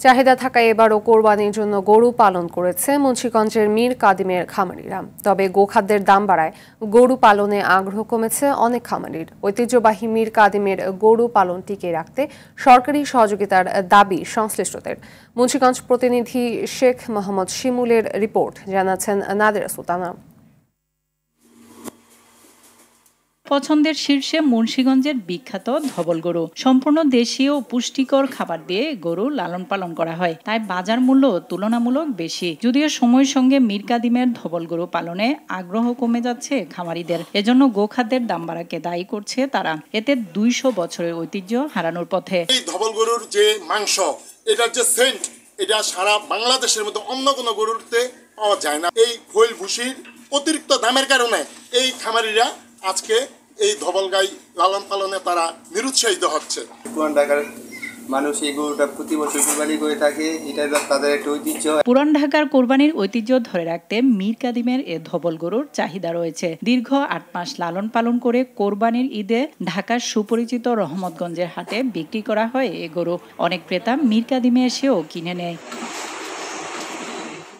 চাহিদা থাকায় এবারও কোরবানির জন্য গরু পালন করেছে মুন্সিগঞ্জের মীর কাদিমের খামারিরা। তবে গোখাদ্যের দাম বাড়ায় গরু পালনে আগ্রহ কমেছে অনেক খামারির। ঐতিহ্যবাহী মীর কাদিমের গরু পালন টিকিয়ে রাখতে সরকারি সহযোগিতার দাবি সংশ্লিষ্টদের। মুন্সিগঞ্জ প্রতিনিধি শেখ মোহাম্মদ শিমুলের রিপোর্ট, জানাচ্ছেন নাদিরা সুলতানা। পছন্দের শীর্ষে মুন্সিগঞ্জের বিখ্যাত ধবল গরু। সম্পূর্ণ দেশীয় পুষ্টিকর খাবার দিয়ে গরু লালন পালন করা হয়, তাই বাজার মূল্য তুলনামূলক বেশি। যদিও সময়ের সঙ্গে মীর কাদিমের ধবল গরু পালনে আগ্রহ কমে যাচ্ছে খামারিদের। এজন্য গোখাদ্যের দাম বাড়াকে দায়ী করছে তারা। এতে 200 বছরের ঐতিহ্য হারানোর পথে। এই ধবল গরুর যে মাংস, এটার যে সেন্ট, এটা সারা বাংলাদেশের মধ্যে অন্য কোনো গরুতে পাওয়া যায় না। এই খৈল ভুসির অতিরিক্ত দামের কারণে এই খামারিরা আজকে এই ধবল গাই লালন পালনে তারা নিরুৎসাহিত হচ্ছে। পুরান ঢাকার মানুষ এই গরুটা প্রতি বছর কোরবানি করে থাকে, এটা তাদের একটা ঐতিহ্য। পুরান ঢাকার কোরবানির ঐতিহ্য ধরে রাখতে মীর কাদিমের এ ধবল গরুর চাহিদা রয়েছে। দীর্ঘ 8 মাস লালন পালন করে কোরবানির ঈদে ঢাকার সুপরিচিত রহমতগঞ্জের হাটে বিক্রি করা হয় এ গরু। অনেক ক্রেতা মীর কাদিমে এসেও কিনে নেয়।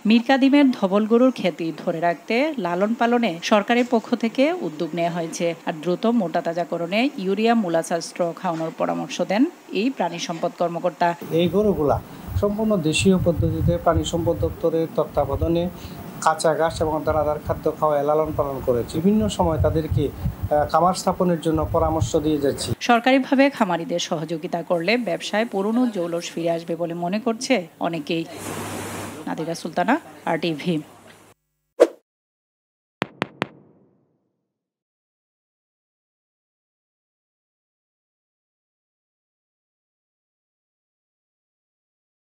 মীর কাদিমের ধবল গরুর খ্যাতি ধরে রাখতে লালন পালনে সরকারের পক্ষ থেকে উদ্যোগ নেওয়া হয়েছে। আর দ্রুত মোটা তাজাকরণে ইউরিয়া মূলাশাস্ত্র খাওয়ানোর পরামর্শ দেন এই প্রাণী সম্পদ কর্মকর্তা। এই গরুগুলা সম্পূর্ণ দেশীয় পদ্ধতিতে প্রাণী সম্পদ দপ্তরের তত্ত্বাবধানে কাঁচা ঘাস এবং দানাদার খাদ্য খাওয়ায় লালন পালন করেছে। বিভিন্ন সময় তাদেরকে খামার স্থাপনের জন্য পরামর্শ দিয়ে যাচ্ছি। সরকারিভাবে খামারিদের সহযোগিতা করলে ব্যবসায় পুরনো জৌলস ফিরে আসবে বলে মনে করছে অনেকেই। নাদিরা সুলতানা, RTV।